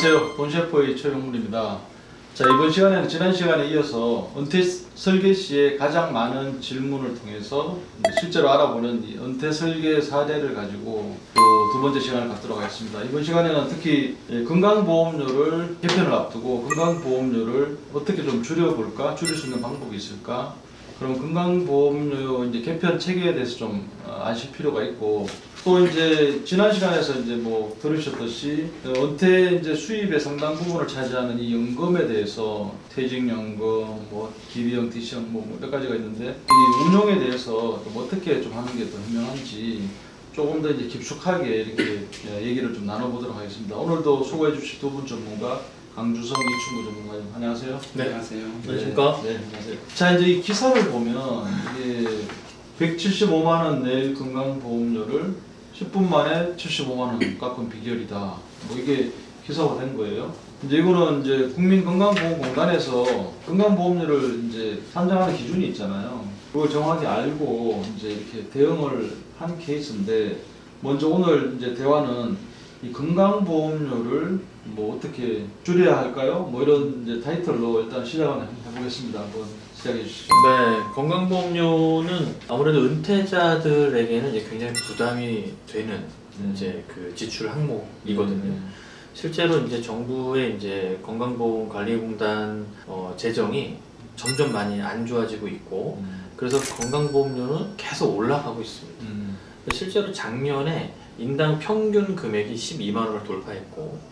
안녕하세요. 돈셰프의 최용물입니다. 자, 이번 시간에는 지난 시간에 이어서 은퇴 설계 시에 가장 많은 질문을 통해서 실제로 알아보는 이 은퇴 설계 사례를 가지고 또 두 번째 시간을 갖도록 하겠습니다. 이번 시간에는 특히 건강보험료를 개편을 앞두고 건강보험료를 어떻게 좀 줄여볼까? 줄일 수 있는 방법이 있을까? 그럼 건강보험료 이제 개편 체계에 대해서 좀 아실 필요가 있고, 또 이제 지난 시간에서 이제 뭐 들으셨듯이 은퇴 이제 수입의 상당 부분을 차지하는 이 연금에 대해서 퇴직연금, 뭐 기비형, DC형 뭐 몇 가지가 있는데 이 운용에 대해서 좀 어떻게 좀 하는 게 더 현명한지 조금 더 이제 깊숙하게 이렇게 얘기를 좀 나눠보도록 하겠습니다. 오늘도 수고해 주실 두 분 전문가 강주성, 이충구 전문가님, 안녕하세요. 네, 안녕하세요. 안녕하십니까? 네, 안녕하세요. 자, 이제 이 기사를 보면 이게 175만 원 낼 건강보험료를 10분 만에 75만 원 깎은 비결이다. 뭐 이게 기사가 된 거예요. 이제 이거는 이제 국민건강보험공단에서 건강보험료를 이제 산정하는 기준이 있잖아요. 그걸 정확히 알고 이제 이렇게 대응을 한 케이스인데, 먼저 오늘 이제 대화는 이 건강보험료를 뭐 어떻게 줄여야 할까요? 뭐 이런 이제 타이틀로 일단 시작을 해보겠습니다. 한번 시작해 주시죠. 네, 건강보험료는 아무래도 은퇴자들에게는 이제 굉장히 부담이 되는 이제 그 지출 항목이거든요. 실제로 이제 정부의 이제 건강보험관리공단 재정이 점점 많이 안 좋아지고 있고, 그래서 건강보험료는 계속 올라가고 있습니다. 실제로 작년에 인당 평균 금액이 12만 원을 돌파했고,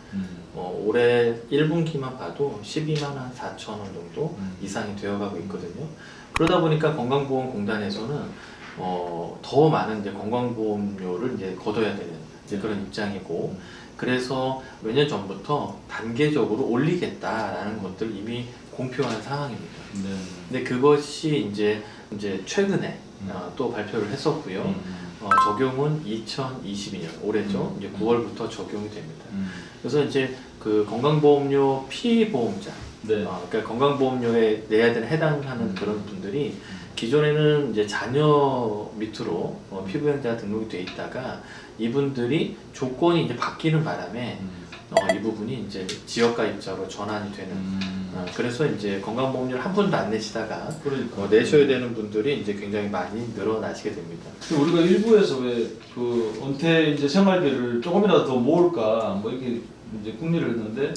올해 1분기만 봐도 12만 4천 원 정도 이상이 되어가고 있거든요. 그러다 보니까 건강보험공단에서는 더 많은 이제 건강보험료를 이제 걷어야 되는 이제 그런 입장이고, 그래서 몇 년 전부터 단계적으로 올리겠다라는 것들 이미 공표한 상황입니다. 네. 근데 그것이 이제 최근에 또 발표를 했었고요. 적용은 2022년 올해죠. 이제 9월부터 적용이 됩니다. 그래서 이제 그 건강보험료 피보험자, 네. 그러니까 건강보험료에 내야 되는 해당하는 그런 분들이 기존에는 이제 자녀 밑으로 피부양자가 등록이 돼 있다가 이분들이 조건이 이제 바뀌는 바람에 이 부분이 이제 지역가입자로 전환이 되는. 그래서 이제 건강보험료를 한 푼도 안 내시다가 그러니까. 내셔야 되는 분들이 이제 굉장히 많이 늘어나시게 됩니다. 우리가 일부에서 왜 그 은퇴 이제 생활비를 조금이라도 더 모을까 뭐 이렇게 이제 궁리를 했는데,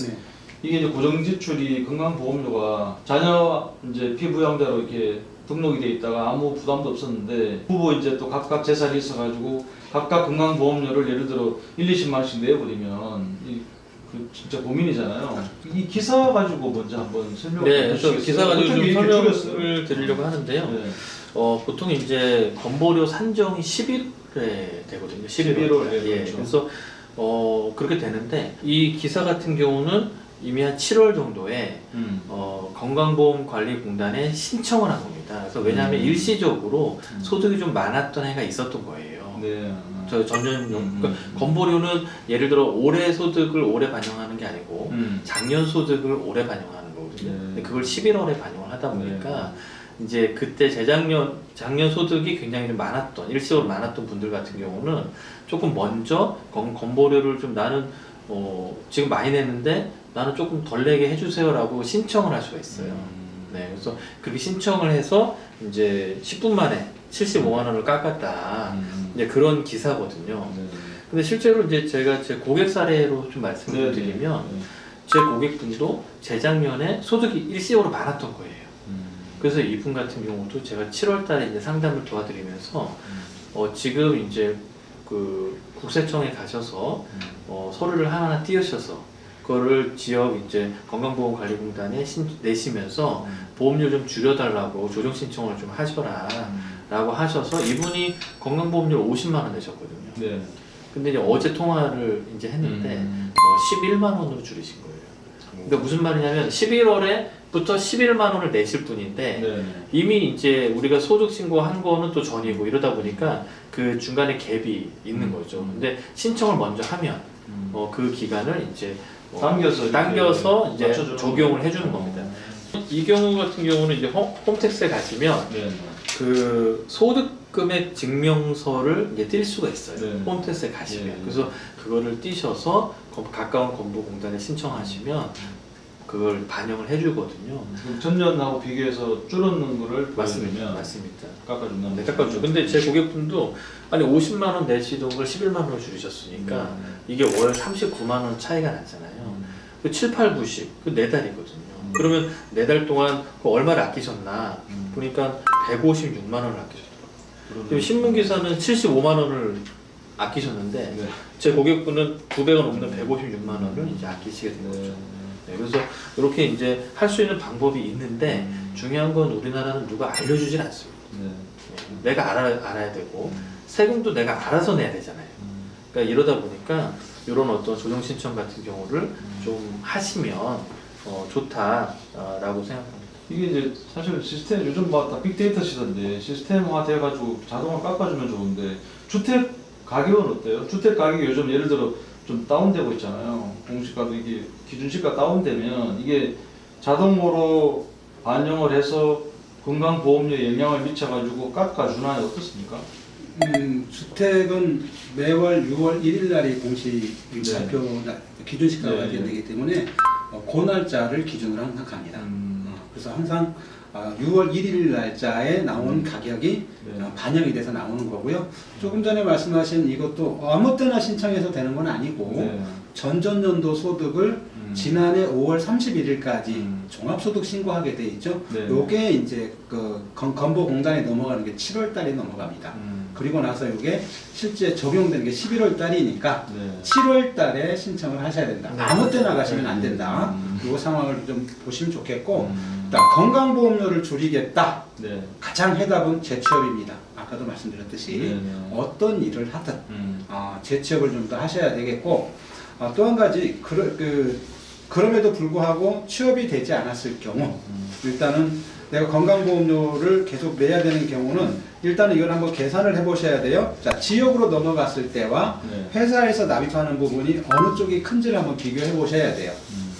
이게 이제 고정지출이 건강보험료가 자녀 이제 피부양자로 이렇게 등록이 돼 있다가 아무 부담도 없었는데, 부부 이제 또 각각 재산이 있어가지고 각각 건강보험료를 예를 들어 20만 원씩 내버리면 그 진짜 고민이잖아요. 이 기사 가지고 먼저 한번 설명을 네, 그래서 해주시겠어요? 기사 가지고 좀 어떻게 이렇게 줄였어요? 설명을 드리려고 하는데요. 네. 보통 이제 건보료 산정이 11월에 되거든요. 11월. 예, 그렇죠. 그래서 그렇게 되는데 이 기사 같은 경우는 이미 한 7월 정도에 건강보험관리공단에 신청을 한 겁니다. 그래서 왜냐하면 일시적으로 소득이 좀 많았던 해가 있었던 거예요. 네. 저 전년 그러니까 건보료는 예를 들어 올해 소득을 올해 반영하는 게 아니고 작년 소득을 올해 반영하는 거거든요. 근데 그걸 11월에 반영을 하다 보니까 이제 그때 작년 소득이 굉장히 좀 많았던, 일시적으로 많았던 분들 같은 경우는 조금 먼저 건보료를 좀 나는 지금 많이 냈는데 나는 조금 덜 내게 해주세요라고 신청을 할 수가 있어요. 네, 그래서 그렇게 신청을 해서 이제 10분 만에 75만 원을 깎았다. 이제 그런 기사거든요. 근데 실제로 이제 제가 제 고객 사례로 좀 말씀을 드리면, 제 고객분도 재작년에 소득이 일시적으로 많았던 거예요. 그래서 이분 같은 경우도 제가 7월 달에 이제 상담을 도와드리면서 지금 이제 그 국세청에 가셔서 서류를 하나 띄우셔서 그거를 지역 이제 건강보험관리공단에 내시면서 보험료 좀 줄여달라고 조정 신청을 좀 하셔라 라고 하셔서 이분이 건강보험료 50만 원 내셨거든요. 네. 근데 이제 어제 통화를 이제 했는데 11만 원으로 줄이신 거예요. 그러니까 무슨 말이냐면 11월에부터 11만 원을 내실 분인데 이미 이제 우리가 소득 신고한 거는 또 전이고 이러다 보니까 그 중간에 갭이 있는 거죠. 근데 신청을 먼저 하면 그 기간을 이제 당겨서 이제 적용을 해주는 겁니다. 이 경우 같은 경우는 이제 홈택스에 가시면 네. 그 소득금액 증명서를 이제 띨 수가 있어요. 네. 홈택스에 가시면. 네. 그래서 그거를 띄셔서 가까운 건보공단에 신청하시면 그걸 반영을 해주거든요. 그럼 전년하고 비교해서 줄었는 거를 보여주면 맞습니다. 깎아준다는 네, 거죠. 깎아줘. 근데 제 고객분도 아니 50만 원 내시던 걸 11만 원을 줄이셨으니까 이게 월 39만 원 차이가 났잖아요. 그 7, 8, 90, 그 4달이거든요. 그러면 4달 동안 그 얼마를 아끼셨나 보니까 156만 원을 아끼셨더라고요. 그리고 신문기사는 75만 원을 아끼셨는데 네. 제 고객분은 2배가 넘는 156만 원을 이제 아끼시게 된 거죠. 네, 그래서 이렇게 이제 할 수 있는 방법이 있는데 중요한 건 우리나라는 누가 알려주질 않습니다. 네. 네, 내가 알아야 되고 세금도 내가 알아서 내야 되잖아요. 그러니까 이러다 보니까 이런 어떤 조정 신청 같은 경우를 좀 하시면 좋다라고 생각합니다. 이게 이제 사실 시스템 요즘 뭐 다 빅데이터 시대인데 시스템화 돼가지고 자동으로 깎아주면 좋은데 주택 가격은 어때요? 주택 가격이 요즘 예를 들어 좀 다운되고 있잖아요. 공시가도 이게 기준시가 다운되면 이게 자동으로 반영을 해서 건강보험료에 영향을 미쳐가지고 깎아주나요? 어떻습니까? 주택은 매월 6월 1일 날이 공시 네. 발표 기준시가가 네, 네. 되기 때문에 그 날짜를 기준으로 항상 갑니다. 그래서 항상 6월 1일 날짜에 나온 가격이 네. 반영이 돼서 나오는 거고요. 조금 전에 말씀하신 이것도 아무 때나 신청해서 되는 건 아니고 네. 전전년도 소득을 지난해 5월 31일까지 종합소득 신고하게 돼 있죠. 네. 요게 이제 그 건보공단에 넘어가는 게 7월 달에 넘어갑니다. 그리고 나서 이게 실제 적용되는 게 11월 달이니까 네. 7월 달에 신청을 하셔야 된다. 네. 아무 때나 가시면 안 된다. 이 상황을 좀 보시면 좋겠고, 음. 일단 건강보험료를 줄이겠다. 네. 가장 해답은 재취업입니다. 아까도 말씀드렸듯이 네, 네. 어떤 일을 하든 재취업을 좀 더 하셔야 되겠고, 또 한 가지 그럼에도 불구하고 취업이 되지 않았을 경우 일단은 내가 건강보험료를 계속 내야 되는 경우는 일단은 이걸 한번 계산을 해보셔야 돼요. 자, 지역으로 넘어갔을 때와 네. 회사에서 납입하는 부분이 어느 쪽이 큰지를 한번 비교해 보셔야 돼요.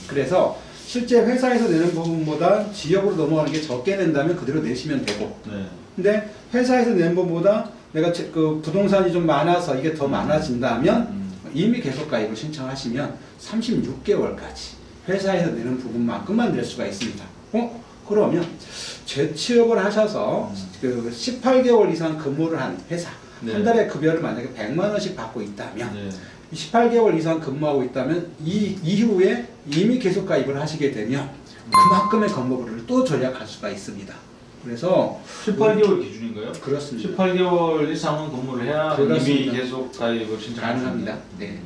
그래서 실제 회사에서 내는 부분보다 지역으로 넘어가는 게 적게 낸다면 그대로 내시면 되고, 네. 근데 회사에서 내는 부분보다 내가 그 부동산이 좀 많아서 이게 더 많아진다면 이미 계속가입을 신청하시면 36개월까지 회사에서 내는 부분만큼만 낼 수가 있습니다. 그러면 재취업을 하셔서 그 18개월 이상 근무를 한 회사, 네. 한 달에 급여를 만약에 100만 원씩 받고 있다면 네. 18개월 이상 근무하고 있다면 이 이후에 이미 계속 가입을 하시게 되면 그만큼의 건보료를 또 절약할 수가 있습니다. 그래서 18개월 기준인가요? 그렇습니다. 18개월 이상은 근무를 해야 그렇습니다. 이미 계속 가입을 신청할 수 가능합니다. 있는. 네.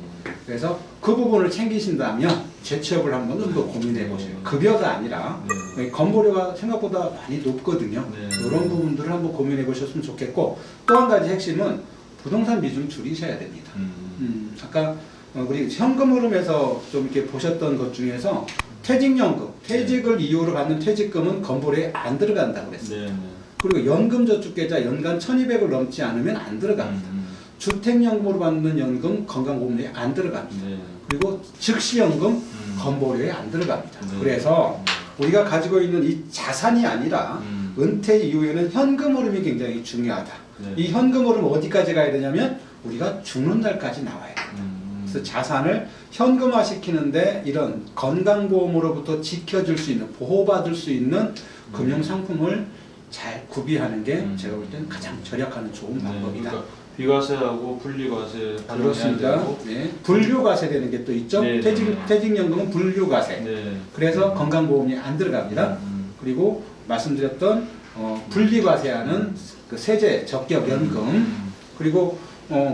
그래서 그 부분을 챙기신다면 재취업을 한번 좀 더 고민해 보세요. 네. 급여가 아니라 네. 건보료가 생각보다 많이 높거든요. 네. 이런 부분들을 한번 고민해 보셨으면 좋겠고, 또 한 가지 핵심은 부동산 비중 줄이셔야 됩니다. 아까 우리 현금 흐름에서 좀 이렇게 보셨던 것 중에서 퇴직연금, 퇴직을 이유로 받는 퇴직금은 건보료에 안 들어간다고 그랬어요. 네. 네. 그리고 연금저축계좌 연간 1,200을 넘지 않으면 안 들어갑니다. 주택연금으로 받는 연금 건강보험료에 안 들어갑니다. 네. 그리고 즉시연금 건보료에 안 들어갑니다. 네. 그래서 우리가 가지고 있는 이 자산이 아니라 은퇴 이후에는 현금 흐름이 굉장히 중요하다. 네. 이 현금 흐름 어디까지 가야 되냐면 우리가 죽는 날까지 나와야 된다. 그래서 자산을 현금화 시키는데 이런 건강보험으로부터 지켜줄 수 있는, 보호받을 수 있는 금융상품을 잘 구비하는 게 제가 볼 때는 가장 절약하는 좋은 방법이다. 그러니까 비과세하고 분리과세 활용해야 그렇습니다. 되고. 네. 분류과세 되는 게 또 있죠. 네, 퇴직연금은 분류과세. 네. 그래서 건강보험이 안 들어갑니다. 그리고 말씀드렸던 분리과세하는 그 세제 적격연금, 그리고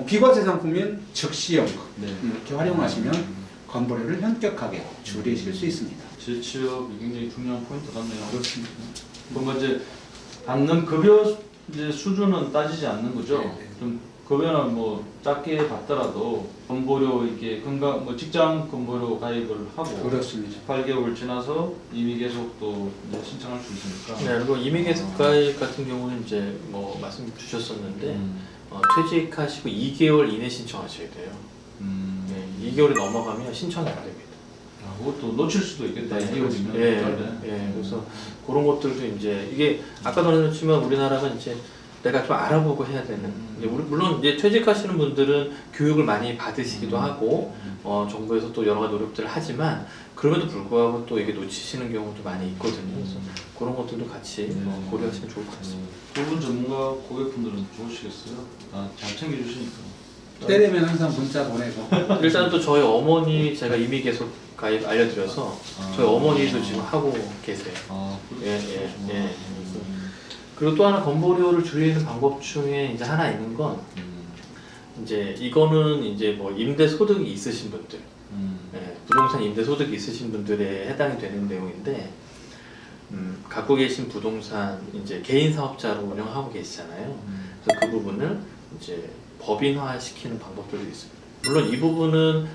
비과세 상품인 즉시연금 네. 이렇게 활용하시면 건보료를 현격하게 줄이실 수 있습니다. 재취업이 굉장히 중요한 포인트 같네요. 그렇습니다. 그럼 이제 받는 급여 이제 수준은 따지지 않는 거죠. 네, 네. 좀 급여는 뭐 작게 받더라도 건보료 이렇게 건강 뭐 직장 건보료 가입을 하고 그렇습니다. 18개월 지나서 임의 계속도 이제 신청할 수 있으니까. 네, 그리고 임의계속 가입 같은 경우는 이제 뭐 말씀 주셨었는데 퇴직하시고 2개월 이내 신청하셔야 돼요. 네, 2개월이 넘어가면 신청이 안 됩니다. 그것도 놓칠 수도 있겠다. 네, 이혼이면. 그래서 그런 것들도 이제 이게 아까도 말했지만 우리나라가 이제 내가 좀 알아보고 해야 되는. 이제 물론 이제 퇴직하시는 분들은 교육을 많이 받으시기도 하고 정부에서 또 여러 가지 노력들을 하지만 그럼에도 불구하고 또 이게 놓치시는 경우도 많이 있거든요. 그래서 그런 것들도 같이 고려하시면 좋을 것 같습니다. 두 분 전문가 고객분들은 좋으시겠어요? 잘 챙겨주시니까. 때리면 항상 문자 보내고. 일단 또 저희 어머니 제가 이미 계속 가입 알려드려서 저희 어머니도 지금 하고 계세요. 그리고 또 하나 건보료를 줄이는 방법 중에 이제 하나 있는 건 이제 이거는 이제 뭐 임대 소득이 있으신 분들, 부동산 임대 소득이 있으신 분들에 해당이 되는 내용인데 갖고 계신 부동산 이제 개인 사업자로 운영하고 계시잖아요. 그래서 그 부분을 이제 법인화 시키는 방법들도 있습니다. 물론 이 부분은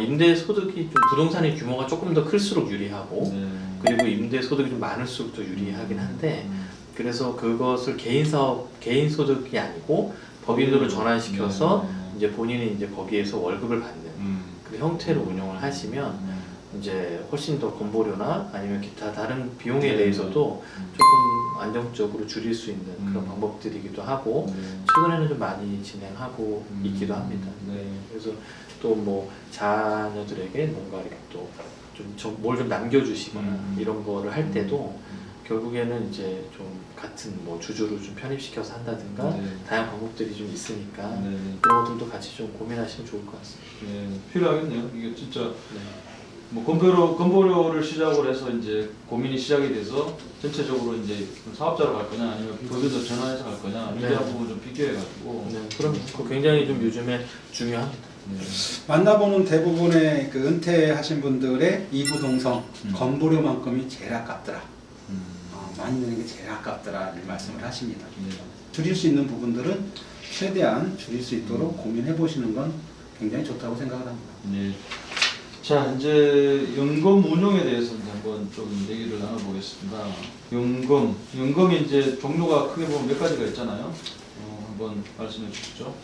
임대 소득이 좀 부동산의 규모가 조금 더 클수록 유리하고 그리고 임대 소득이 좀 많을수록 더 유리하긴 한데 그래서 그것을 개인 소득이 아니고 법인으로 전환시켜서 이제 본인이 이제 거기에서 월급을 받는 그 형태로 운영을 하시면 이제 훨씬 더 건보료나 아니면 기타 다른 비용에 대해서도 조금 안정적으로 줄일 수 있는 그런 방법들이기도 하고 최근에는 좀 많이 진행하고 있기도 합니다. 그래서 또 뭐 자녀들에게 뭔가 이렇게 또 좀 뭘 좀 남겨주시거나 이런 거를 할 때도 결국에는 이제 좀 같은 뭐 주주를 좀 편입시켜서 한다든가 다양한 방법들이 좀 있으니까 그런 것들도 같이 좀 고민하시면 좋을 것 같습니다. 필요하겠네요. 이게 진짜 뭐 건보료를 시작으로 해서 이제 고민이 시작이 돼서 전체적으로 이제 사업자로 갈 거냐 아니면 법인으로 전환해서 갈 거냐 이런 부분 좀 비교해가지고. 그럼 그거 굉장히 좀 요즘에 중요합니다. 만나보는 대부분의 그 은퇴하신 분들의 이 부동산 건보료만큼이 제일 아깝더라. 많이 드는 게 제일 아깝더라 이 말씀을 하십니다. 줄일 수 있는 부분들은 최대한 줄일 수 있도록 고민해 보시는 건 굉장히 좋다고 생각을 합니다. 자, 이제 연금 운용에 대해서 이제 한번 좀 얘기를 나눠보겠습니다. 연금이 이제 종류가 크게 보면 몇 가지가 있잖아요. 한번 말씀해 주시죠.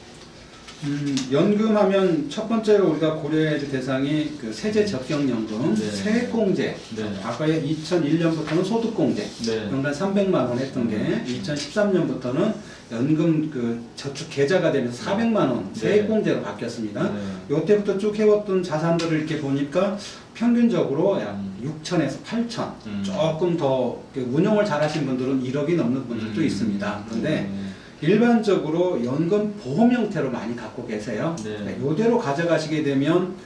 연금하면 첫 번째로 우리가 고려해야 될 대상이 그 세제 적격연금, 세액공제. 아까 2001년부터는 소득공제. 연간 300만 원 했던 게 2013년부터는 연금 그 저축 계좌가 되면서 400만 원 세액공제로 바뀌었습니다. 이때부터 쭉 해왔던 자산들을 이렇게 보니까 평균적으로 약 6천에서 8천. 조금 더 운용을 잘하신 분들은 1억이 넘는 분들도 있습니다. 그런데 일반적으로 연금 보험 형태로 많이 갖고 계세요. 이대로 가져가시게 되면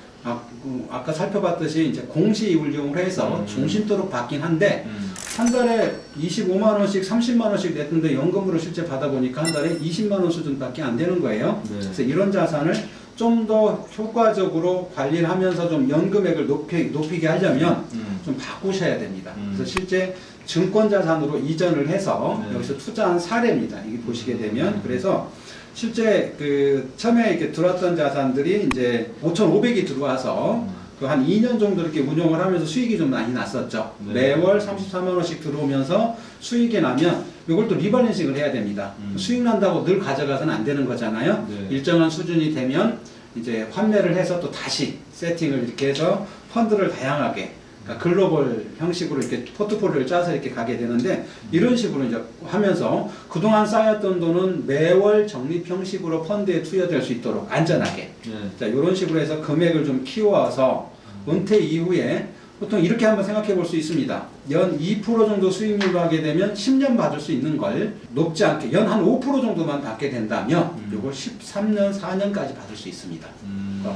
아까 살펴봤듯이 이제 공시이율용을 해서 중심도로 받긴 한데 한 달에 25만 원씩 30만 원씩 냈는데 연금으로 실제 받아보니까 한 달에 20만 원 수준밖에 안 되는 거예요. 그래서 이런 자산을 좀 더 효과적으로 관리를 하면서 좀 연금액을 높이게 하려면 좀 바꾸셔야 됩니다. 그래서 실제 증권자산으로 이전을 해서 여기서 투자한 사례입니다. 이게 보시게 되면 그래서 실제 그 처음에 이렇게 들어왔던 자산들이 이제 5,500이 들어와서 그 한 2년 정도 이렇게 운용을 하면서 수익이 좀 많이 났었죠. 매월 34만 원씩 들어오면서 수익이 나면 이걸 또 리밸런싱을 해야 됩니다. 수익 난다고 늘 가져가서는 안 되는 거잖아요. 일정한 수준이 되면 이제 환매를 해서 또 다시 세팅을 이렇게 해서 펀드를 다양하게 그러니까 글로벌 형식으로 이렇게 포트폴리오를 짜서 이렇게 가게 되는데 이런 식으로 이제 하면서 그동안 쌓였던 돈은 매월 적립 형식으로 펀드에 투여될 수 있도록 안전하게 자, 이런 식으로 해서 금액을 좀 키워서 은퇴 이후에 보통 이렇게 한번 생각해 볼 수 있습니다. 연 2% 정도 수익률로 하게 되면 10년 받을 수 있는 걸 높지 않게 연 한 5% 정도만 받게 된다면 이걸 13년, 4년까지 받을 수 있습니다.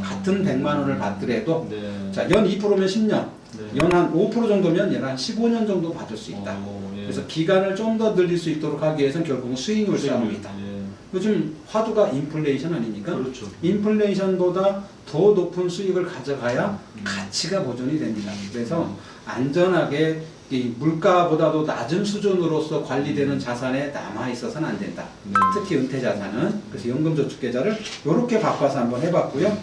같은 100만 원을 받더라도 자, 연 2%면 10년, 연 한 5% 정도면 연 한 15년 정도 받을 수 있다. 그래서 기간을 좀 더 늘릴 수 있도록 하기 위해서는 결국은 수익률 싸움이다. 요즘 화두가 인플레이션 아닙니까? 그렇죠. 인플레이션보다 더 높은 수익을 가져가야 가치가 보존이 됩니다. 그래서 안전하게 이 물가보다도 낮은 수준으로서 관리되는 자산에 남아 있어서는 안 된다. 특히 은퇴 자산은 그래서 연금저축계좌를 이렇게 바꿔서 한번 해봤고요.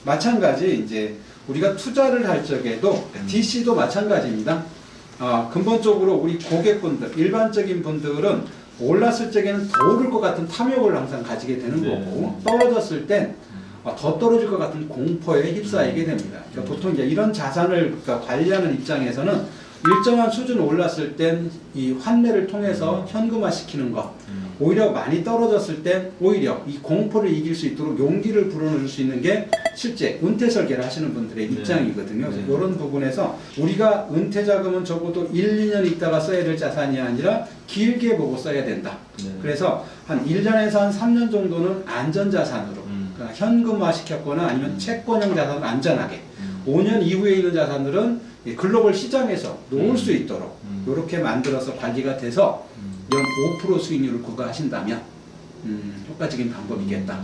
마찬가지 이제 우리가 투자를 할 적에도 DC도 마찬가지입니다. 근본적으로 우리 고객분들, 일반적인 분들은 올랐을 적에는 더 오를 것 같은 탐욕을 항상 가지게 되는 거고 떨어졌을 땐 더 떨어질 것 같은 공포에 휩싸이게 됩니다. 그러니까 보통 이제 이런 자산을 그러니까 관리하는 입장에서는 일정한 수준 올랐을 땐 이 환매를 통해서 현금화 시키는 것, 오히려 많이 떨어졌을 땐 오히려 이 공포를 이길 수 있도록 용기를 불어넣을 수 있는 게 실제 은퇴 설계를 하시는 분들의 입장이거든요. 그래서 이런 부분에서 우리가 은퇴 자금은 적어도 1, 2년 있다가 써야 될 자산이 아니라 길게 보고 써야 된다. 그래서 한 1년에서 한 3년 정도는 안전자산으로 그러니까 현금화 시켰거나 아니면 채권형 자산을 안전하게 5년 이후에 있는 자산들은 글로벌 시장에서 놓을 수 있도록 이렇게 만들어서 관리가 돼서 연 5% 수익률을 구가하신다면 효과적인 방법이겠다.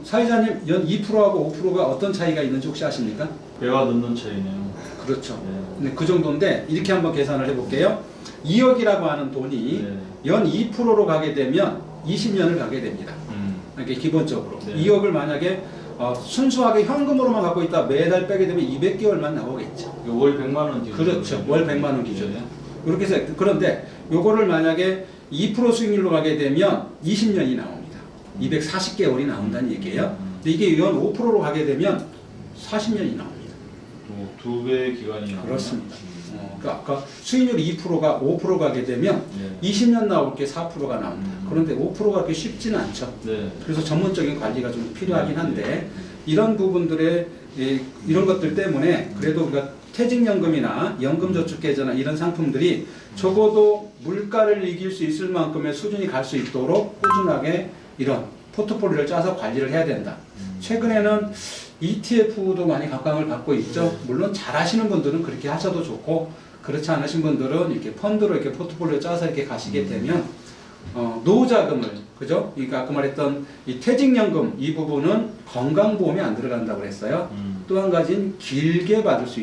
사회자님 연 2%하고 5%가 어떤 차이가 있는지 혹시 아십니까? 배가 넘는 차이네요. 그렇죠. 네. 네, 그 정도인데 이렇게 한번 계산을 해볼게요. 2억이라고 하는 돈이 연 2%로 가게 되면 20년을 가게 됩니다. 이게 기본적으로 2억을 만약에 순수하게 현금으로만 갖고 있다 매달 빼게 되면 200개월만 나오겠죠. 월 100만 원 기준. 그렇죠. 월 100만 원 기준. 그렇게 해서 그런데 요거를 만약에 2% 수익률로 가게 되면 20년이 나옵니다. 240개월이 나온다는 얘기예요. 근데 이게 연 5%로 가게 되면 40년이 나옵니다. 2배 기간이 나오나요? 그렇습니다. 그러니까 아까 수익률이 2%가 5% 가게 되면 20년 나올 게 4%가 나온다. 그런데 5%가 그렇게 쉽지는 않죠. 그래서 전문적인 관리가 좀 필요하긴 한데 이런 부분들의 이런 것들 때문에 그래도 우리가 퇴직연금이나 연금저축계좌나 이런 상품들이 적어도 물가를 이길 수 있을 만큼의 수준이 갈 수 있도록 꾸준하게 이런 포트폴리오를 짜서 관리를 해야 된다. 최근에는 ETF도 많이 각광을 받고 있죠. 물론 잘하시는 분들은 그렇게 하셔도 좋고 그렇지 않으신 분들은 이렇게 펀드로 이렇게 포트폴리오 짜서 이렇게 가시게 되면 노후자금을 그죠? 그러니까 아까 말했던 이 퇴직연금 이 부분은 건강보험이 안 들어간다고 그랬어요. 또 한 가지는 길게 받을 수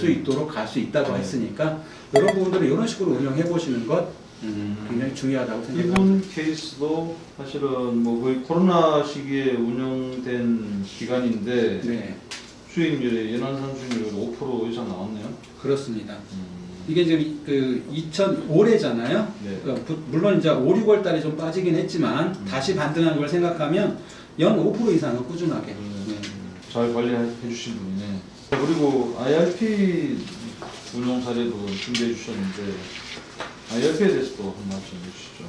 있도록 갈 수 있다고 했으니까 이런 부분들을 이런 식으로 운영해 보시는 것 굉장히 중요하다고 생각합니다. 이분 케이스도 사실은 뭐 거의 코로나 시기에 운영된 기간인데 수익률이 연환산 수익률이 5% 이상 나왔네요. 그렇습니다. 이게 지금 올해잖아요. 그러니까 물론 이제 5, 6월 달에 좀 빠지긴 했지만 다시 반등한 걸 생각하면 연 5% 이상은 꾸준하게. 잘 관리해 주신 분이네. 그리고 IRP 운용 사례도 준비해 주셨는데 IRP에 대해서도 한 말씀 해주시죠.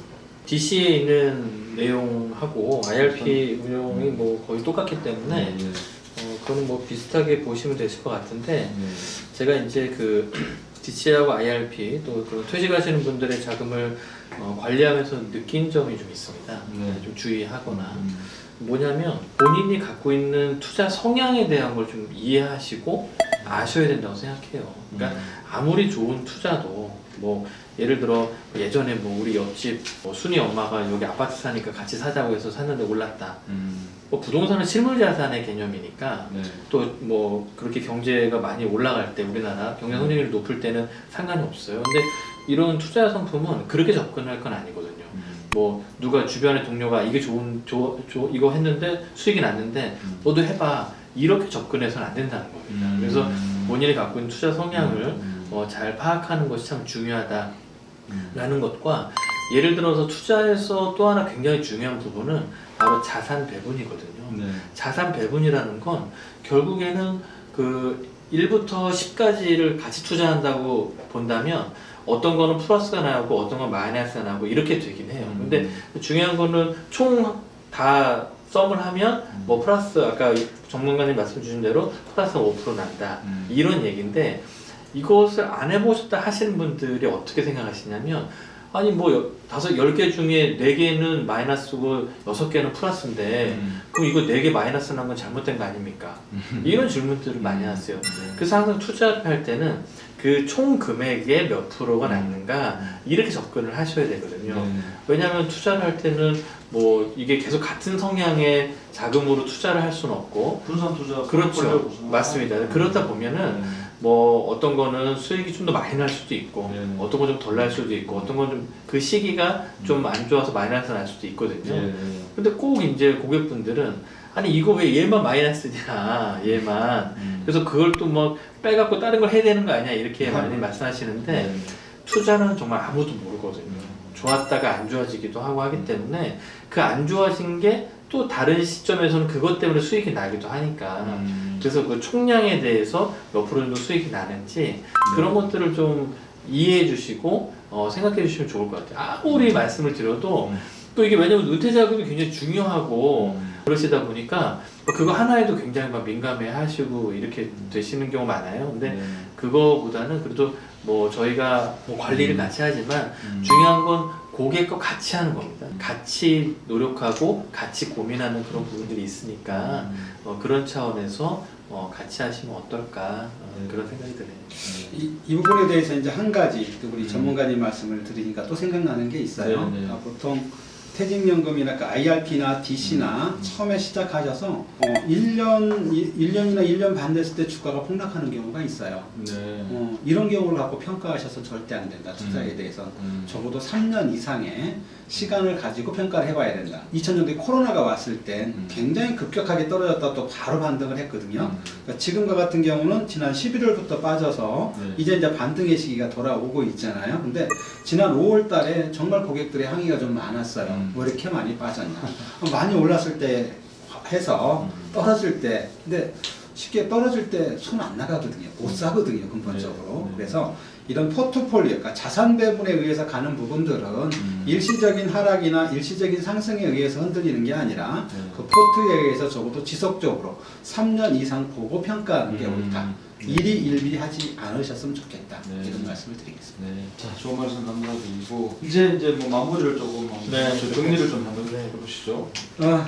DC에 있는 내용하고 IRP 운용이 뭐 거의 똑같기 때문에 그건 뭐 비슷하게 보시면 되실 것 같은데 제가 이제 그 DC하고 IRP 또 그런 퇴직하시는 분들의 자금을 관리하면서 느낀 점이 좀 있습니다. 좀 주의하거나 뭐냐면 본인이 갖고 있는 투자 성향에 대한 걸 좀 이해하시고 아셔야 된다고 생각해요. 그러니까 아무리 좋은 투자도 뭐 예를 들어 예전에 뭐 우리 옆집 순이 엄마가 여기 아파트 사니까 같이 사자고 해서 샀는데 올랐다. 뭐 부동산은 실물자산의 개념이니까 또 뭐 그렇게 경제가 많이 올라갈 때 우리나라 경제 성장률이 높을 때는 상관이 없어요. 근데 이런 투자 상품은 그렇게 접근할 건 아니거든요. 뭐 누가 주변의 동료가 이게 이거 했는데 수익이 났는데 너도 해봐 이렇게 접근해서는 안 된다는 겁니다. 그래서 본인이 갖고 있는 투자 성향을 잘 파악하는 것이 참 중요하다라는 것과 예를 들어서 투자에서 또 하나 굉장히 중요한 부분은 바로 자산 배분이거든요. 자산 배분이라는 건 결국에는 그 1부터 10까지를 같이 투자한다고 본다면 어떤 거는 플러스가 나오고 어떤 건 마이너스가 나오고 이렇게 되긴 해요. 근데 중요한 거는 총 다 썸을 하면 뭐 플러스 아까 전문가님 말씀 주신 대로 플러스 5% 난다 이런 얘기인데 이것을 안 해보셨다 하시는 분들이 어떻게 생각하시냐면 아니 뭐 10개 중에 4개는 마이너스고 6개는 플러스인데 그럼 이거 4개 마이너스 난 건 잘못된 거 아닙니까? 이런 질문들을 많이 하세요. 그래서 항상 투자를 할 때는 그 총 금액의 몇 프로가 남는가 이렇게 접근을 하셔야 되거든요. 왜냐하면 투자를 할 때는 뭐 이게 계속 같은 성향의 자금으로 투자를 할 수는 없고 분산 투자 그렇죠. 맞습니다. 그러다 보면은 뭐 어떤 거는 수익이 좀 더 많이 날 수도 있고 어떤 건 좀 덜 날 수도 있고 어떤 건 좀 그 시기가 좀 안 좋아서 마이너스 날 수도 있거든요. 근데 꼭 이제 고객분들은 아니 이거 왜 얘만 마이너스냐 얘만 그래서 그걸 또 뭐 빼갖고 다른 걸 해야 되는 거 아니야 이렇게 많이 말씀하시는데 투자는 정말 아무도 모르거든요. 좋았다가 안 좋아지기도 하고 하기 때문에 그 안 좋아진 게 또 다른 시점에서는 그것 때문에 수익이 나기도 하니까 그래서 그 총량에 대해서 몇 프로 정도 수익이 나는지 그런 것들을 좀 이해해 주시고 생각해 주시면 좋을 것 같아요. 아무리 말씀을 드려도 또 이게 왜냐면 은퇴자금이 굉장히 중요하고 그러시다 보니까 그거 하나에도 굉장히 막 민감해 하시고 이렇게 되시는 경우 많아요. 근데 그거보다는 그래도 뭐 저희가 뭐 관리를 같이 하지만 중요한 건 고객과 같이 하는 겁니다. 같이 노력하고 같이 고민하는 그런 부분들이 있으니까 그런 차원에서 같이 하시면 어떨까 그런 생각이 드네요. 이 부분에 대해서 이제 한 가지 또 우리 전문가님 말씀을 들으니까 또 생각나는 게 있어요. 보통 퇴직연금이나 그 IRP나 DC나 처음에 시작하셔서 1년이나 1년 반 됐을 때 주가가 폭락하는 경우가 있어요. 이런 경우를 갖고 평가하셔서 절대 안 된다. 투자에 대해서 적어도 3년 이상의 시간을 가지고 평가를 해봐야 된다. 2000년도에 코로나가 왔을 때 굉장히 급격하게 떨어졌다 또 바로 반등을 했거든요. 그러니까 지금과 같은 경우는 지난 11월부터 빠져서 이제 반등의 시기가 돌아오고 있잖아요. 근데 지난 5월 달에 정말 고객들의 항의가 좀 많았어요. 왜 이렇게 많이 빠졌냐. 많이 올랐을 때 해서 떨어질 때, 근데 쉽게 떨어질 때 손 안 나가거든요. 못 사거든요, 근본적으로. 그래서 이런 포트폴리오, 그러니까 자산 배분에 의해서 가는 부분들은 일시적인 하락이나 일시적인 상승에 의해서 흔들리는 게 아니라 그 포트에 의해서 적어도 지속적으로 3년 이상 보고 평가하는 게 옳다. 일희일비하지 않으셨으면 좋겠다. 이런 말씀을 드리겠습니다. 자, 좋은 말씀 감사드리고 이제 뭐 마무리를 조금 정리를 좀 한번 해보시죠.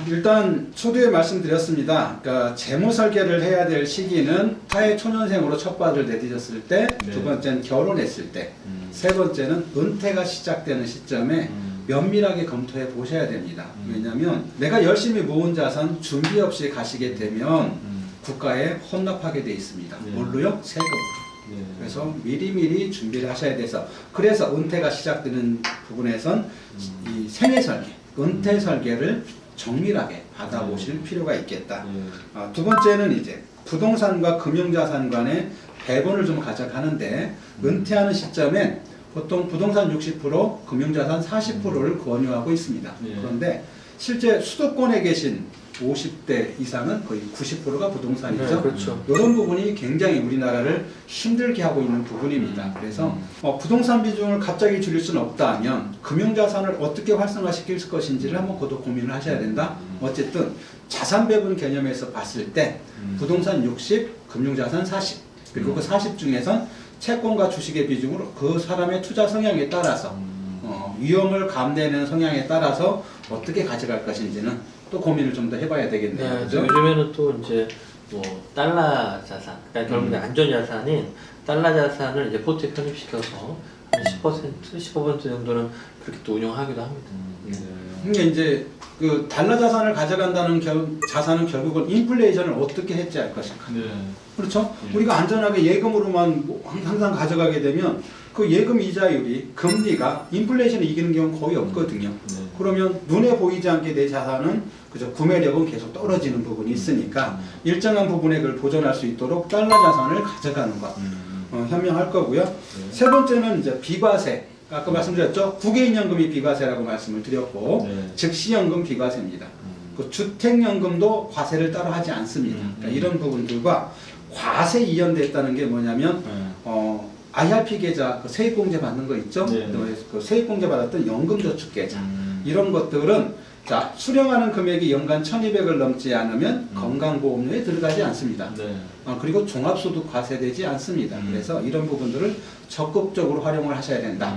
일단 초두에 말씀드렸습니다. 그러니까 재무 설계를 해야 될 시기는 사회 초년생으로 첫 발을 내디뎠을 때, 두 번째는 결혼했을 때, 세 번째는 은퇴가 시작되는 시점에 면밀하게 검토해 보셔야 됩니다. 왜냐하면 내가 열심히 모은 자산 준비 없이 가시게 되면 국가에 혼납하게 돼 있습니다. 뭘로요? 세금으로. 그래서 미리미리 준비를 하셔야 돼서, 그래서 은퇴가 시작되는 부분에선 이 생애 설계, 은퇴 설계를 정밀하게 받아보실 필요가 있겠다. 두 번째는 이제 부동산과 금융자산 간의 배분을 좀 가져가는데, 은퇴하는 시점엔 보통 부동산 60%, 금융자산 40%를 권유하고 있습니다. 그런데 실제 수도권에 계신 50대 이상은 거의 90%가 부동산이죠. 그렇죠. 이런 부분이 굉장히 우리나라를 힘들게 하고 있는 부분입니다. 그래서 부동산 비중을 갑자기 줄일 수는 없다 하면 금융자산을 어떻게 활성화시킬 것인지를 한번 그것도 고민을 하셔야 된다. 어쨌든 자산 배분 개념에서 봤을 때 부동산 60, 금융자산 40, 그리고 그 40 중에선 채권과 주식의 비중으로 그 사람의 투자 성향에 따라서 위험을 감내는 성향에 따라서 어떻게 가져갈 것인지는 또 고민을 좀 더 해봐야 되겠네요. 그죠? 요즘에는 또 이제 뭐 달러 자산, 그러니까 결국 안전 자산인 달러 자산을 이제 포트에 편입시켜서 한 10%, 15% 정도는 그렇게 또 운영하기도 합니다. 근데 이제 그 달러 자산을 가져간다는 자산은 결국은 인플레이션을 어떻게 해지할 것인가. 그렇죠? 우리가 안전하게 예금으로만 항상 가져가게 되면 그 예금 이자율이, 금리가 인플레이션을 이기는 경우는 거의 없거든요. 그러면 눈에 보이지 않게 내 자산은 그저 구매력은 계속 떨어지는 부분이 있으니까 일정한 부분에 그걸 보존할 수 있도록 달러 자산을 가져가는 것 현명할 거고요. 세 번째는 이제 비과세. 아까 말씀드렸죠? 국외인연금이 비과세라고 말씀을 드렸고, 즉시연금 비과세입니다. 그 주택연금도 과세를 따로 하지 않습니다. 그러니까 이런 부분들과 과세 이연됐다는 게 뭐냐면 IRP 계좌 그 세입공제 받는 거 있죠? 그 세입공제 받았던 연금저축계좌 이런 것들은 자 수령하는 금액이 연간 1,200을 넘지 않으면 건강보험료에 들어가지 않습니다. 그리고 종합소득 과세되지 않습니다. 그래서 이런 부분들을 적극적으로 활용을 하셔야 된다.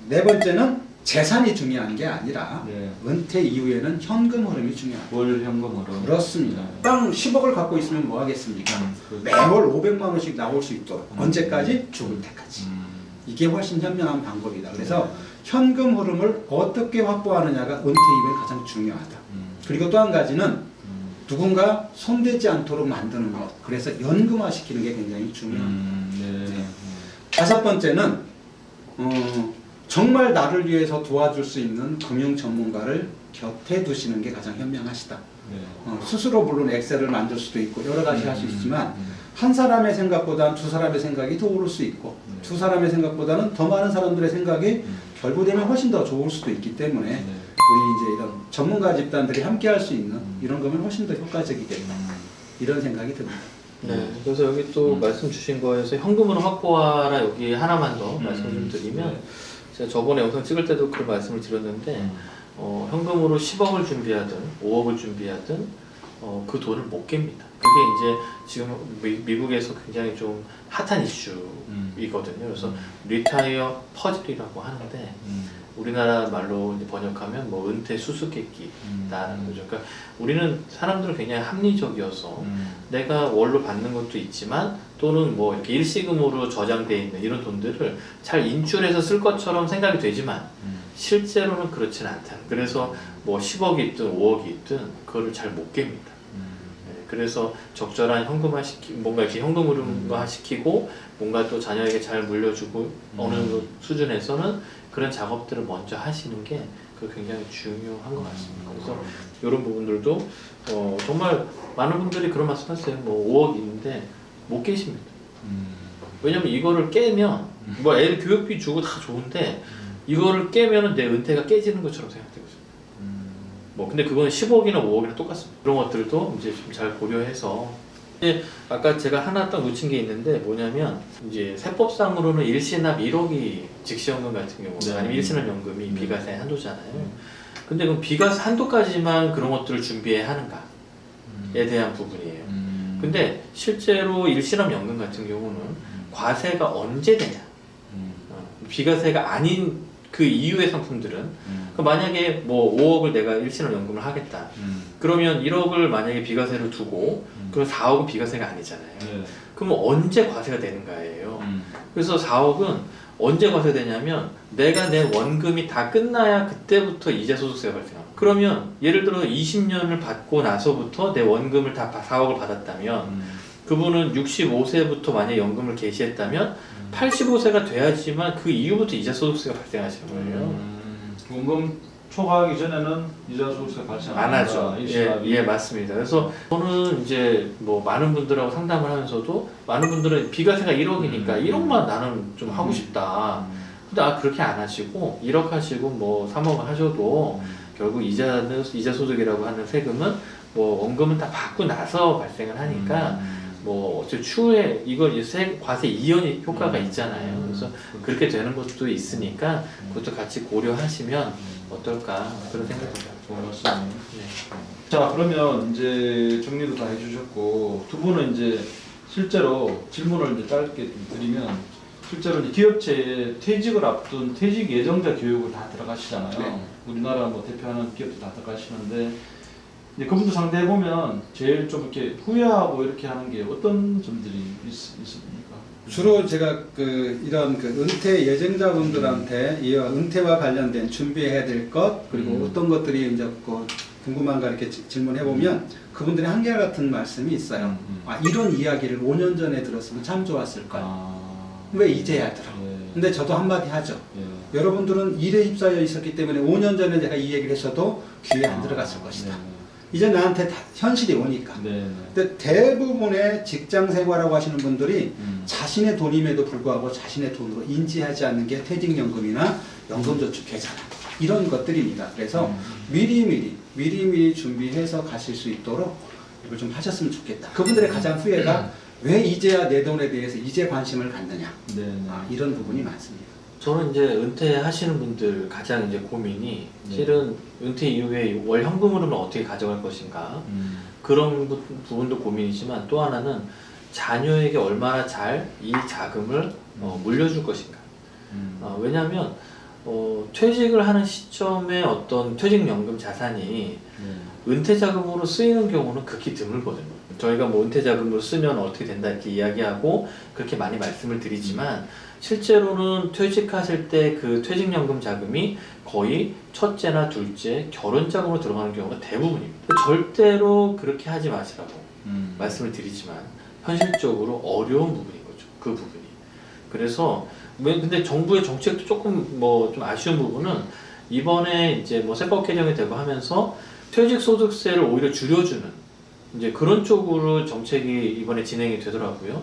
네 번째는 재산이 중요한 게 아니라 은퇴 이후에는 현금 흐름이 중요합니다. 월 현금 흐름. 그렇습니다. 땅 10억을 갖고 있으면 뭐 하겠습니까? 매월 500만 원씩 나올 수 있도록 언제까지? 죽을 때까지. 이게 훨씬 현명한 방법이다. 그래서 현금 흐름을 어떻게 확보하느냐가 은퇴 이후에 가장 중요하다. 그리고 또 한 가지는 누군가 손대지 않도록 만드는 것. 그래서 연금화 시키는 게 굉장히 중요합니다. 다섯 번째는 정말 나를 위해서 도와줄 수 있는 금융 전문가를 곁에 두시는 게 가장 현명하시다. 스스로 물론 엑셀을 만들 수도 있고 여러 가지 할 수 있지만 한 사람의 생각보다는 두 사람의 생각이 더 오를 수 있고 두 사람의 생각보다는 더 많은 사람들의 생각이 결부되면 훨씬 더 좋을 수도 있기 때문에 우리 이제 이런 전문가 집단들이 함께 할 수 있는 이런 거면 훨씬 더 효과적이겠다. 이런 생각이 듭니다. 네, 그래서 여기 또 말씀 주신 거에서 현금으로 확보하라 여기 하나만 더 말씀을 좀 드리면 제가 저번에 영상 찍을 때도 그 말씀을 드렸는데 현금으로 10억을 준비하든 5억을 준비하든 그 돈을 못 깹니다. 그게 이제 지금 미국에서 굉장히 좀 핫한 이슈이거든요. 그래서 리타이어 퍼즐이라고 하는데 우리나라 말로 이제 번역하면 뭐 은퇴 수수께끼라는 거죠. 그러니까 우리는 사람들은 굉장히 합리적이어서 내가 월로 받는 것도 있지만 또는 뭐 이렇게 일시금으로 저장되어 있는 이런 돈들을 잘 인출해서 쓸 것처럼 생각이 되지만 실제로는 그렇지는 않다. 그래서 뭐 10억이 있든 5억이 있든 그거를 잘 못 깹니다. 그래서 적절한 현금화 뭔가 이렇게 현금화 시키고 뭔가 또 자녀에게 잘 물려주고 어느 수준에서는 그런 작업들을 먼저 하시는 게 그 굉장히 중요한 것 같습니다. 그래서 이런 부분들도 정말 많은 분들이 그런 말씀하세요. 뭐 5억 있는데 못 깨십니다. 왜냐면 이거를 깨면 뭐 애들 교육비 주고 다 좋은데 이거를 깨면은 내 은퇴가 깨지는 것처럼 생각되고 있어요. 뭐 근데 그건 10억이나 5억이나 똑같습니다. 그런 것들도 이제 좀 잘 고려해서 이제 아까 제가 하나 딱 놓친 게 있는데 뭐냐면 이제 세법상으로는 일시납 1억이 즉시연금 같은 경우 네. 아니면 일시납 연금이 비과세 한도잖아요. 근데 그럼 비과세 한도까지만 그런 것들을 준비해야 하는가에 대한 부분이에요. 근데 실제로 일시납 연금 같은 경우는 과세가 언제 되냐? 비과세가 아닌 그 이후의 상품들은 그러니까 만약에 뭐 5억을 내가 일시납 연금을 하겠다. 그러면 1억을 만약에 비과세로 두고 그럼 4억은 비과세가 아니잖아요. 네. 그러면 언제 과세가 되는가예요. 그래서 4억은 언제 과세되냐면 내가 내 원금이 다 끝나야 그때부터 이자소득세가 발생합니다. 그러면 예를 들어 20년을 받고 나서부터 내 원금을 다 4억을 받았다면 그분은 65세부터 만약에 연금을 개시했다면 85세가 돼야지만 그 이후부터 이자소득세가 발생하시는 거예요. 원금 초과하기 전에는 이자소득세 발생 안 하죠. 예, 맞습니다. 그래서 저는 이제 뭐 많은 분들하고 상담을 하면서도 많은 분들은 비과세가 1억이니까 1억만 나는 좀 하고 싶다. 근데 그렇게 안 하시고 1억 하시고 뭐 3억 하셔도 결국 이자소득이라고 하는 세금은 뭐 원금은 다 받고 나서 발생을 하니까 뭐 어차피 추후에 이걸 과세 이연이 효과가 있잖아요. 그래서 그렇게 되는 것도 있으니까 그것도 같이 고려하시면 어떨까 그런 생각입니다. 좋은 말씀이네요. 네. 자, 그러면 이제 정리도 다 해주셨고 두 분은 이제 실제로 질문을 이제 짧게 좀 드리면 실제로 이제 기업체에 퇴직을 앞둔 퇴직 예정자 교육을 다 들어가시잖아요. 네. 우리나라 뭐 대표하는 기업도 다 들어가시는데 이제 그분들 상대해 보면 제일 좀 이렇게 후회하고 이렇게 하는 게 어떤 점들이 있습니까? 주로 제가 이런 은퇴 예정자분들한테 이 은퇴와 관련된 준비해야 될 것 그리고 어떤 것들이 이제 궁금한가 이렇게 질문해 보면 그분들이 한결같은 말씀이 있어요. 이런 이야기를 5년 전에 들었으면 참 좋았을 걸. 왜 이제야 들어? 근데 저도 한마디 하죠. 여러분들은 일에 휩싸여 있었기 때문에 5년 전에 내가 이 얘기를 했어도 귀에 안 들어갔을 것이다. 이제 나한테 다 현실이 오니까. 근데 대부분의 직장 생활하고 하시는 분들이 자신의 돈임에도 불구하고 자신의 돈으로 인지하지 않는 게 퇴직연금이나 연금저축계좌 이런 것들입니다. 그래서 미리미리 준비해서 가실 수 있도록 이걸 좀 하셨으면 좋겠다. 그분들의 가장 후회가 왜 이제야 내 돈에 대해서 이제 관심을 갖느냐. 이런 부분이 많습니다. 저는 이제 은퇴하시는 분들 가장 이제 고민이 실은 은퇴 이후에 월 현금으로는 어떻게 가져갈 것인가 그런 부분도 고민이지만 또 하나는 자녀에게 얼마나 잘 이 자금을 물려줄 것인가. 왜냐하면 퇴직을 하는 시점에 어떤 퇴직연금 자산이 은퇴자금으로 쓰이는 경우는 극히 드물거든요. 저희가 뭐 은퇴자금으로 쓰면 어떻게 된다 이렇게 이야기하고 그렇게 많이 말씀을 드리지만 실제로는 퇴직하실 때 그 퇴직연금 자금이 거의 첫째나 둘째 결혼자금으로 들어가는 경우가 대부분입니다. 절대로 그렇게 하지 마시라고 말씀을 드리지만 현실적으로 어려운 부분인 거죠. 그 부분이. 그래서 근데 정부의 정책도 조금 뭐 좀 아쉬운 부분은 이번에 이제 뭐 세법 개정이 되고 하면서 퇴직소득세를 오히려 줄여주는 이제 그런 쪽으로 정책이 이번에 진행이 되더라고요.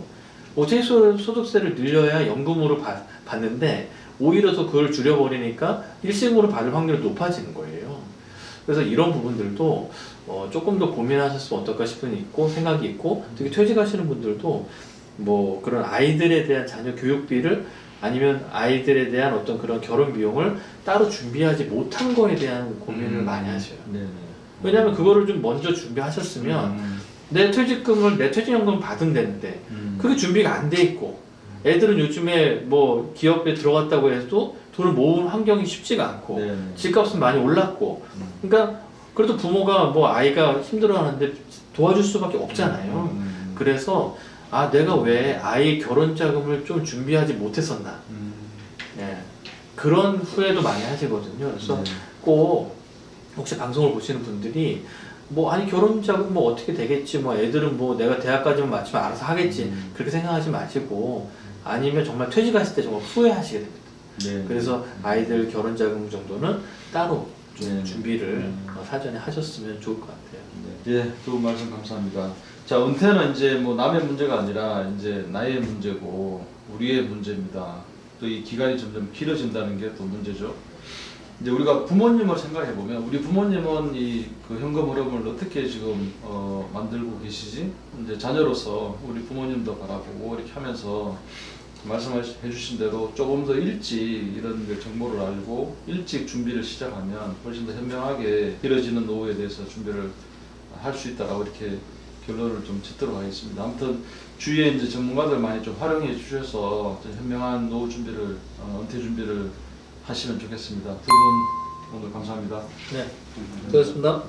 퇴직소득세를 늘려야 연금으로 받는데 오히려 더 그걸 줄여버리니까 일시금으로 받을 확률이 높아지는 거예요. 그래서 이런 부분들도 조금 더 고민하셨으면 어떨까 싶은 있고 생각이 있고 특히 퇴직하시는 분들도 뭐 그런 아이들에 대한 자녀 교육비를 아니면 아이들에 대한 어떤 그런 결혼 비용을 따로 준비하지 못한 거에 대한 고민을 많이 하셔요. 네네. 왜냐하면 그거를 좀 먼저 준비하셨으면 내 퇴직금을 내 퇴직연금 받으면 되는데 그게 준비가 안 돼 있고 애들은 요즘에 뭐 기업에 들어갔다고 해도 돈을 모으는 환경이 쉽지가 않고 네네. 집값은 많이 올랐고 그러니까 그래도 부모가 뭐 아이가 힘들어하는데 도와줄 수밖에 없잖아요. 그래서 아 내가 왜 아이 결혼 자금을 좀 준비하지 못했었나 예. 그런 후회도 많이 하시거든요. 그래서 네. 꼭 혹시 방송을 보시는 분들이 뭐 아니 결혼 자금 뭐 어떻게 되겠지 뭐 애들은 뭐 내가 대학까지만 맞추면 알아서 하겠지 그렇게 생각하지 마시고 아니면 정말 퇴직하실 때 정말 후회하시게 됩니다. 네. 그래서 아이들 결혼 자금 정도는 따로 좀 네. 준비를 사전에 하셨으면 좋을 것 같아요. 예, 좋은 말씀 감사합니다. 자, 은퇴는 이제 뭐 남의 문제가 아니라 이제 나의 문제고 우리의 문제입니다. 또 이 기간이 점점 길어진다는 게 또 문제죠. 이제 우리가 부모님을 생각해 보면 우리 부모님은 이 그 현금 흐름을 어떻게 지금 만들고 계시지? 이제 자녀로서 우리 부모님도 바라보고 이렇게 하면서 말씀해 주신 대로 조금 더 일찍 이런 정보를 알고 일찍 준비를 시작하면 훨씬 더 현명하게 길어지는 노후에 대해서 준비를 할 수 있다라고 이렇게 결론을 좀 짓도록 하겠습니다. 아무튼 주위에 이제 전문가들 많이 좀 활용해 주셔서 좀 현명한 노후 준비를 은퇴 준비를 하시면 좋겠습니다. 두 분 오늘 감사합니다. 네, 수고하셨습니다.